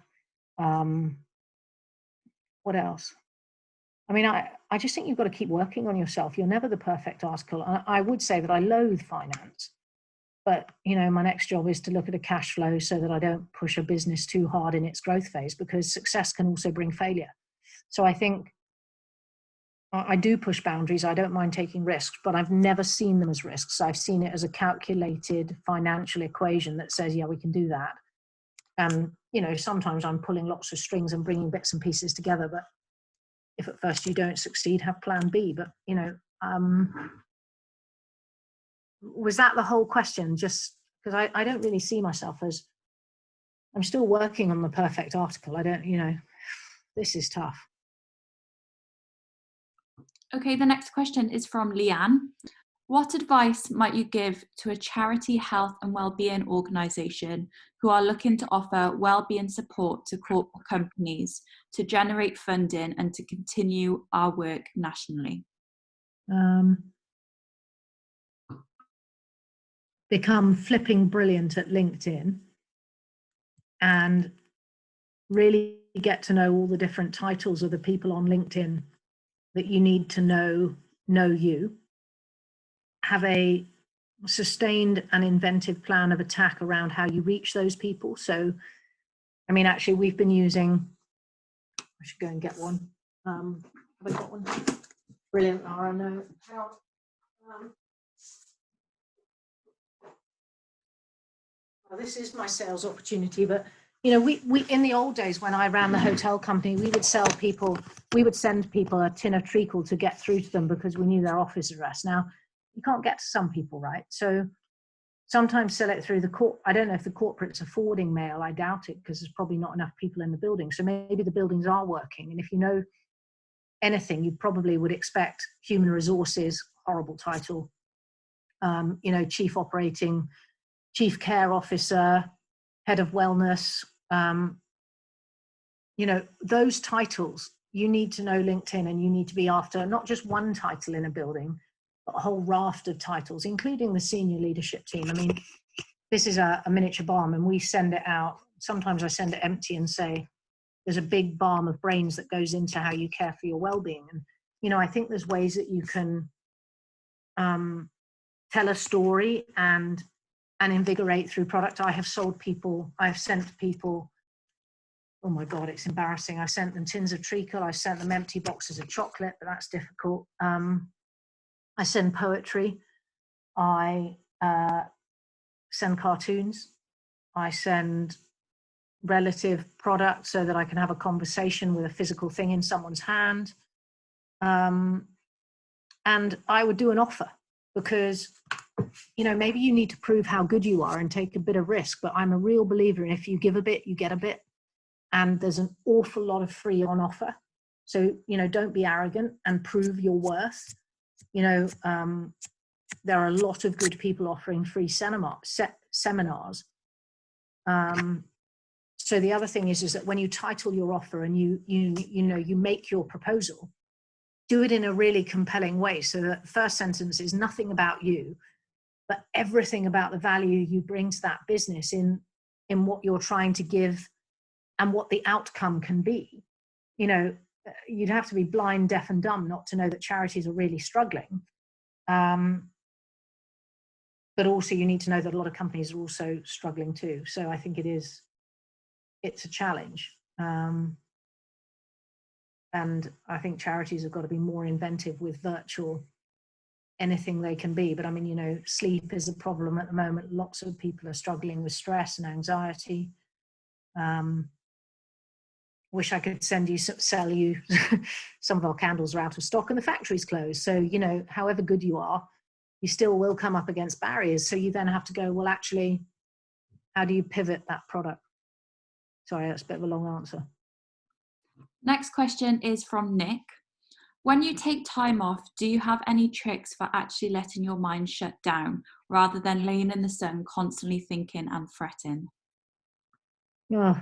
What else? I just think you've got to keep working on yourself. You're never the perfect article. I would say that I loathe finance, but my next job is to look at a cash flow so that I don't push a business too hard in its growth phase because success can also bring failure. So I think I do push boundaries. I don't mind taking risks, but I've never seen them as risks. I've seen it as a calculated financial equation that says, yeah, we can do that. And, sometimes I'm pulling lots of strings and bringing bits and pieces together. But if at first you don't succeed, have plan B. But, was that the whole question? Just because I don't really see myself as, I'm still working on the perfect article. I don't, this is tough. Okay, the next question is from Leanne. What advice might you give to a charity, health and wellbeing organisation who are looking to offer wellbeing support to corporate companies to generate funding and to continue our work nationally? Become flipping brilliant at LinkedIn and really get to know all the different titles of the people on LinkedIn that you need to know you. Have a sustained and inventive plan of attack around how you reach those people. So, I mean, actually, we've been using, I should go and get one. Have I got one? Brilliant, Lara. No. Well, this is my sales opportunity, but you know, we in the old days when I ran the hotel company, we would send people a tin of treacle to get through to them because we knew their office address. Now, you can't get to some people, right? So sometimes sell it through I don't know if the corporates are forwarding mail. I doubt it because there's probably not enough people in the building. So maybe the buildings are working. And if you know anything, you probably would expect human resources, horrible title, you know, chief care officer, head of wellness, you know, those titles. You need to know LinkedIn and you need to be after not just one title in a building, but a whole raft of titles, including the senior leadership team. I mean, this is a miniature balm and we send it out. Sometimes I send it empty and say, there's a big balm of brains that goes into how you care for your well-being. And, you know, I think there's ways that you can tell a story and invigorate through product. I've sent people, oh my God, it's embarrassing. I sent them tins of treacle. I sent them empty boxes of chocolate, but that's difficult. I send poetry. I send cartoons. I send relative products so that I can have a conversation with a physical thing in someone's hand. And I would do an offer because, you know, maybe you need to prove how good you are and take a bit of risk, but I'm a real believer in if you give a bit, you get a bit. And there's an awful lot of free on offer. So, you know, don't be arrogant and prove your worth. You know, there are a lot of good people offering free seminars. So the other thing is that when you title your offer and you make your proposal, do it in a really compelling way. So that the first sentence is nothing about you, but everything about the value you bring to that business in what you're trying to give and what the outcome can be. You know, you'd have to be blind, deaf and dumb not to know that charities are really struggling. But also you need to know that a lot of companies are also struggling too. So I think it's a challenge. And I think charities have got to be more inventive with virtual anything they can be. But I mean, you know, sleep is a problem at the moment. Lots of people are struggling with stress and anxiety. Wish I could sell you some of our candles are out of stock and the factory's closed. So, you know, however good you are, you still will come up against barriers. So you then have to go, well, actually, how do you pivot that product? Sorry, that's a bit of a long answer. Next question is from Nick. When you take time off, do you have any tricks for actually letting your mind shut down rather than laying in the sun constantly thinking and fretting? Oh,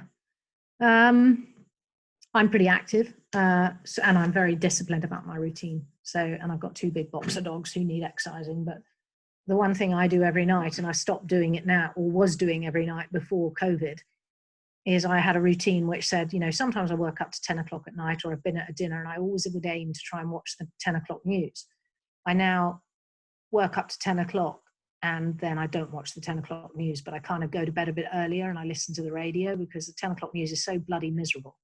I'm pretty active and I'm very disciplined about my routine. So, and I've got 2 big boxer dogs who need exercising, but the one thing I do every night, and I stopped doing it now, or was doing every night before COVID, is I had a routine which said, you know, sometimes I work up to 10 o'clock at night or I've been at a dinner and I always would aim to try and watch the 10 o'clock news. I now work up to 10 o'clock and then I don't watch the 10 o'clock news, but I kind of go to bed a bit earlier and I listen to the radio because the 10 o'clock news is so bloody miserable.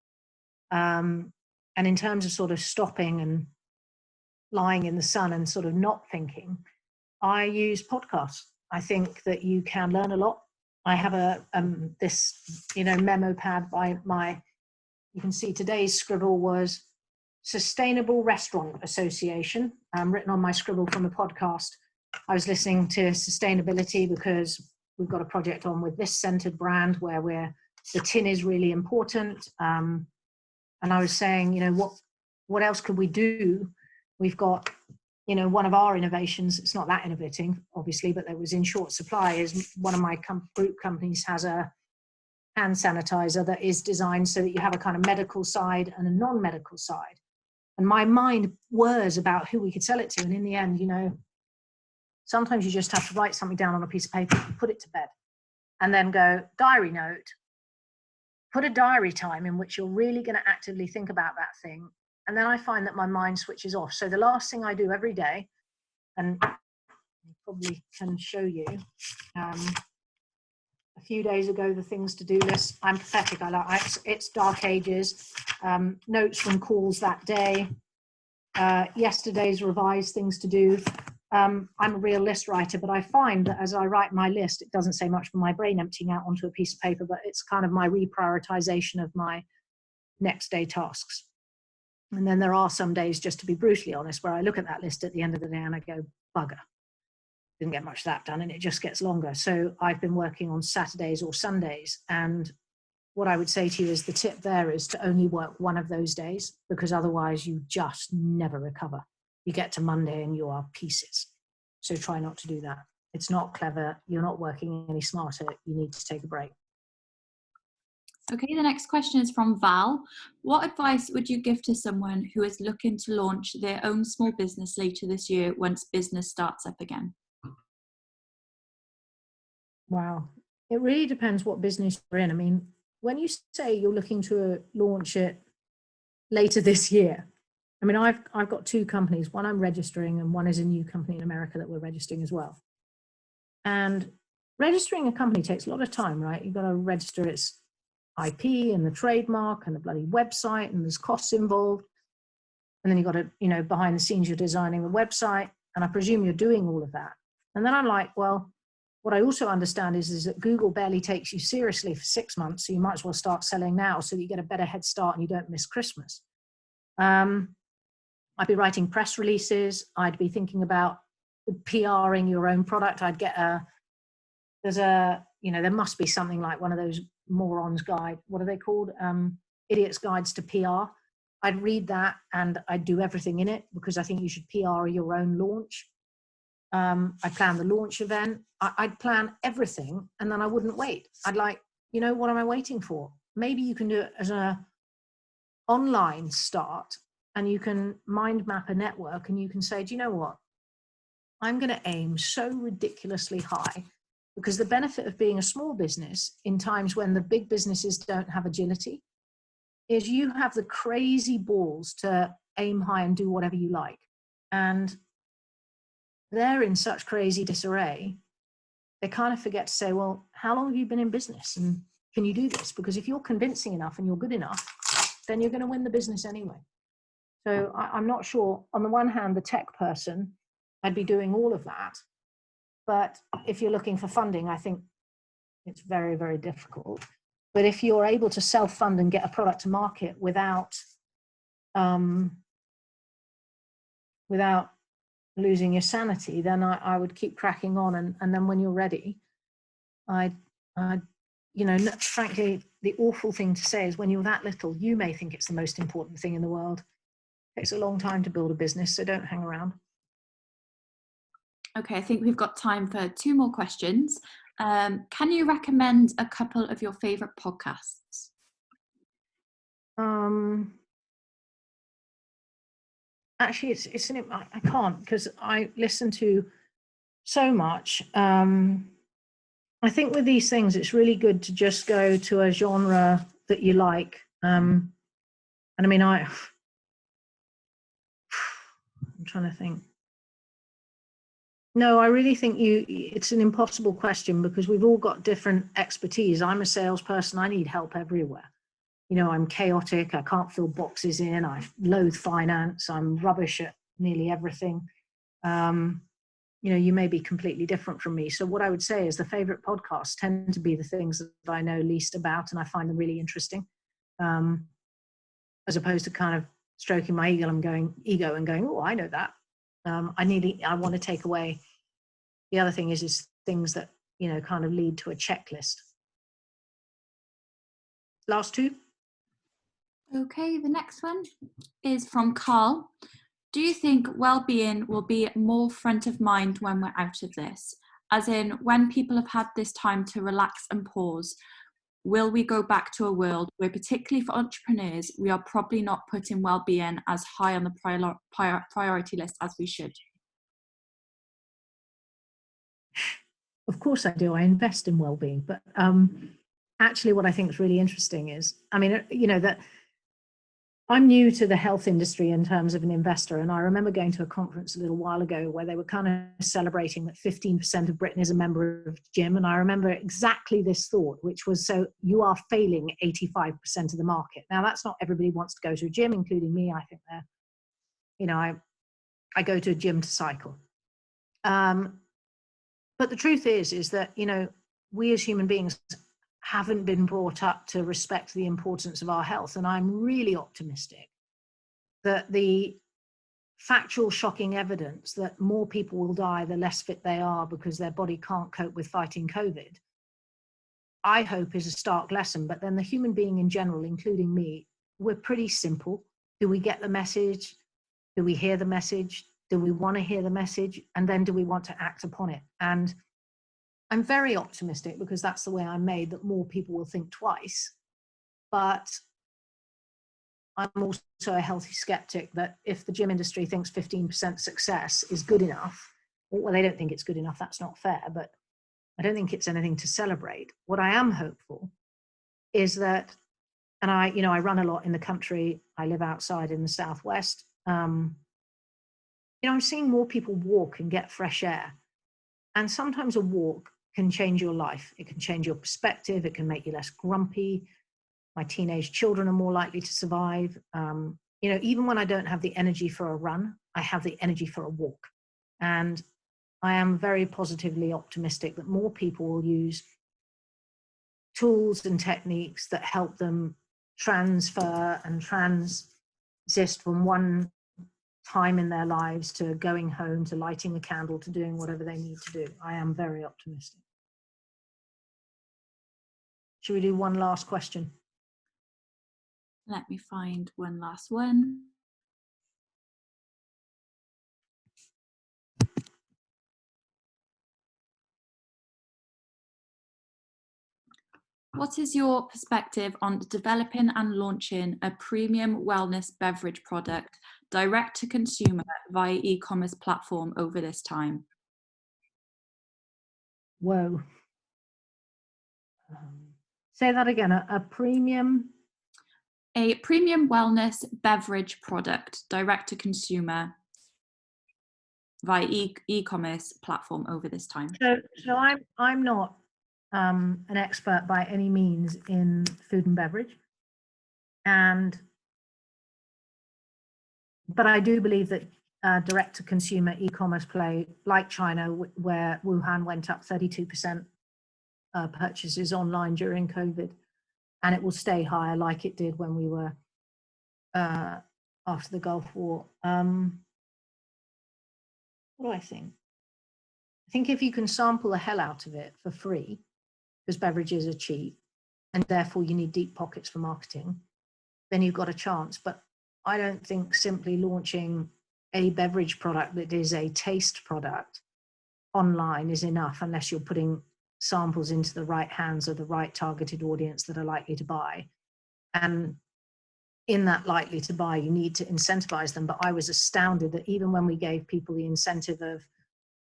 And in terms of sort of stopping and lying in the sun and sort of not thinking, I use podcasts. I think that you can learn a lot. I have this, you know, memo pad by you can see today's scribble was Sustainable Restaurant Association, written on my scribble from a podcast. I was listening to sustainability because we've got a project on with this scented brand where the tin is really important. And I was saying, you know, what else could we do We've got, one of our innovations, it's not that innovating, obviously, but that was in short supply, is one of my group companies has a hand sanitizer that is designed so that you have a kind of medical side and a non-medical side. And my mind whirs about who we could sell it to. And in the end, sometimes you just have to write something down on a piece of paper, put it to bed, and then go, diary note, put a diary time in which you're really going to actively think about that thing. And then I find that my mind switches off. So the last thing I do every day, and I probably can show you, a few days ago, the things to do list, I'm pathetic. It's dark ages, notes from calls that day, yesterday's revised things to do. I'm a real list writer, but I find that as I write my list, it doesn't say much for my brain emptying out onto a piece of paper, but it's kind of my reprioritization of my next day tasks. And then there are some days, just to be brutally honest, where I look at that list at the end of the day and I go, bugger, didn't get much of that done, and it just gets longer. So I've been working on Saturdays or Sundays. And what I would say to you is the tip there is to only work one of those days, because otherwise you just never recover. You get to Monday and you are pieces. So try not to do that. It's not clever. You're not working any smarter. You need to take a break. Okay, the next question is from Val. What advice would you give to someone who is looking to launch their own small business later this year once business starts up again? Wow. It really depends what business you're in. I mean, when you say you're looking to launch it later this year, I mean, I've got two companies. One I'm registering and one is a new company in America that we're registering as well. And registering a company takes a lot of time, right? You've got to register its IP and the trademark and the bloody website, and there's costs involved. And then you've got to, behind the scenes, you're designing the website. And I presume you're doing all of that. And then I'm like, well, what I also understand is that Google barely takes you seriously for 6 months. So you might as well start selling now so that you get a better head start and you don't miss Christmas. I'd be writing press releases. I'd be thinking about PRing your own product. I'd get there must be something like one of those morons guide. What are they called? Idiot's Guides to PR. I'd read that and I'd do everything in it, because I think you should PR your own launch. I'd plan the launch event. I'd plan everything, and then I wouldn't wait. I'd like, what am I waiting for? Maybe you can do it as an online start, and you can mind map a network, and you can say, do you know what? I'm going to aim so ridiculously high, because the benefit of being a small business in times when the big businesses don't have agility is you have the crazy balls to aim high and do whatever you like. And they're in such crazy disarray, they kind of forget to say, well, how long have you been in business? And can you do this? Because if you're convincing enough and you're good enough, then you're going to win the business anyway. So I'm not sure. On the one hand, the tech person, I'd be doing all of that. But if you're looking for funding, I think it's very, very difficult. But if you're able to self-fund and get a product to market without losing your sanity, then I would keep cracking on. And then when you're ready, frankly, the awful thing to say is when you're that little, you may think it's the most important thing in the world. It takes a long time to build a business, so don't hang around. Okay, I think we've got time for 2 more questions. Can you recommend a couple of your favorite podcasts? Actually, I can't, because I listen to so much. I think with these things, it's really good to just go to a genre that you like. And I mean, I'm trying to think. No, I really think it's an impossible question, because we've all got different expertise. I'm a salesperson. I need help everywhere. I'm chaotic. I can't fill boxes in. I loathe finance. I'm rubbish at nearly everything. You may be completely different from me. So what I would say is the favorite podcasts tend to be the things that I know least about, and I find them really interesting, as opposed to kind of stroking my ego and going, oh, I know that. I want to take away. The other thing is things that, kind of lead to a checklist. Last 2. Okay, the next one is from Carl. Do you think well-being will be more front of mind when we're out of this? As in, when people have had this time to relax and pause, will we go back to a world where, particularly for entrepreneurs, we are probably not putting well-being as high on the priority list as we should? Of course I do. I invest in well-being, but actually what I think is really interesting is, I mean, that I'm new to the health industry in terms of an investor. And I remember going to a conference a little while ago where they were kind of celebrating that 15% of Britain is a member of gym. And I remember exactly this thought, which was, so you are failing 85% of the market. Now, that's not everybody wants to go to a gym, including me. I think I go to a gym to cycle. But the truth is that, we as human beings haven't been brought up to respect the importance of our health. And I'm really optimistic that the factual, shocking evidence that more people will die the less fit they are because their body can't cope with fighting COVID, I hope is a stark lesson. But then the human being in general, including me, we're pretty simple. Do we get the message? Do we hear the message? Do we want to hear the message? And then do we want to act upon it? And I'm very optimistic because that's the way I'm made, that more people will think twice. But I'm also a healthy skeptic that if the gym industry thinks 15% success is good enough, well, they don't think it's good enough. That's not fair, but I don't think it's anything to celebrate. What I am hopeful is that, and I run a lot in the country. I live outside in the Southwest. I'm seeing more people walk and get fresh air. And sometimes a walk can change your life. It can change your perspective. It can make you less grumpy. My teenage children are more likely to survive. Even when I don't have the energy for a run, I have the energy for a walk. And I am very positively optimistic that more people will use tools and techniques that help them transfer and transist from one time in their lives to going home, to lighting a candle, to doing whatever they need to do. I am very optimistic. Should we do one last question? Let me find one last one. What is your perspective on developing and launching a premium wellness beverage product direct to consumer via e-commerce platform over this time? Whoa. Say that again, a premium? A premium wellness beverage product direct to consumer via e-commerce platform over this time. So I'm not an expert by any means in food and beverage, but I do believe that direct to consumer e-commerce play, like China, where Wuhan went up 32% purchases online during COVID, and it will stay higher like it did when we were after the Gulf War. What do I think? I think if you can sample the hell out of it for free, because beverages are cheap, and therefore you need deep pockets for marketing, then you've got a chance. But I don't think simply launching a beverage product that is a taste product online is enough unless you're putting samples into the right hands of the right targeted audience that are likely to buy. And in that likely to buy, you need to incentivize them. But I was astounded that even when we gave people the incentive of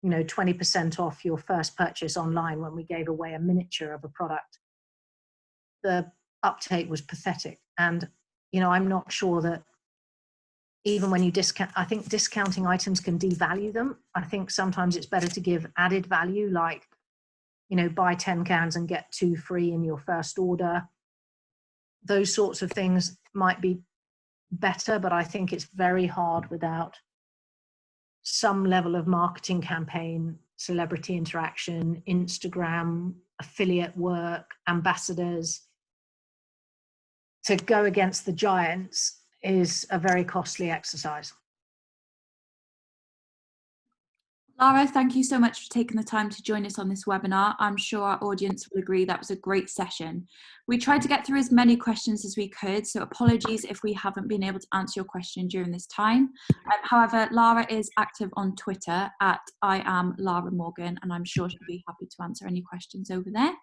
20% off your first purchase online, when we gave away a miniature of a product, the uptake was pathetic. And I'm not sure that even when you discount, I think discounting items can devalue them. I think sometimes it's better to give added value, like buy 10 cans and get 2 free in your first order. Those sorts of things might be better, but I think it's very hard without some level of marketing campaign, celebrity interaction, Instagram, affiliate work, ambassadors. To go against the giants is a very costly exercise. Lara, thank you so much for taking the time to join us on this webinar. I'm sure our audience will agree that was a great session. We tried to get through as many questions as we could, so apologies if we haven't been able to answer your question during this time. However, Lara is active on Twitter at I am Lara Morgan, and I'm sure she'll be happy to answer any questions over there.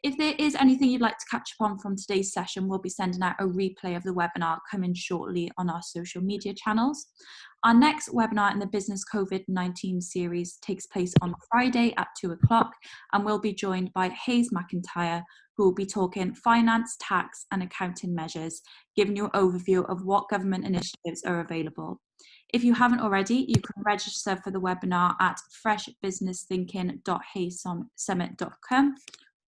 If there is anything you'd like to catch up on from today's session, we'll be sending out a replay of the webinar coming shortly on our social media channels. Our next webinar in the Business COVID-19 series takes place on Friday at 2 o'clock, and we'll be joined by Hayes McIntyre, who will be talking finance, tax and accounting measures, giving you an overview of what government initiatives are available. If you haven't already, you can register for the webinar at freshbusinessthinking.hayessummit.com,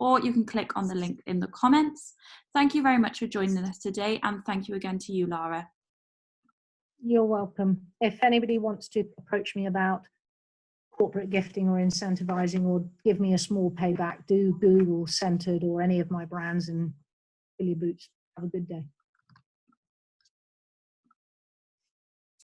or you can click on the link in the comments. Thank you very much for joining us today, and thank you again to you, Lara. You're welcome. If anybody wants to approach me about corporate gifting or incentivizing or give me a small payback, do Google Centered or any of my brands and fill your boots. Have a good day.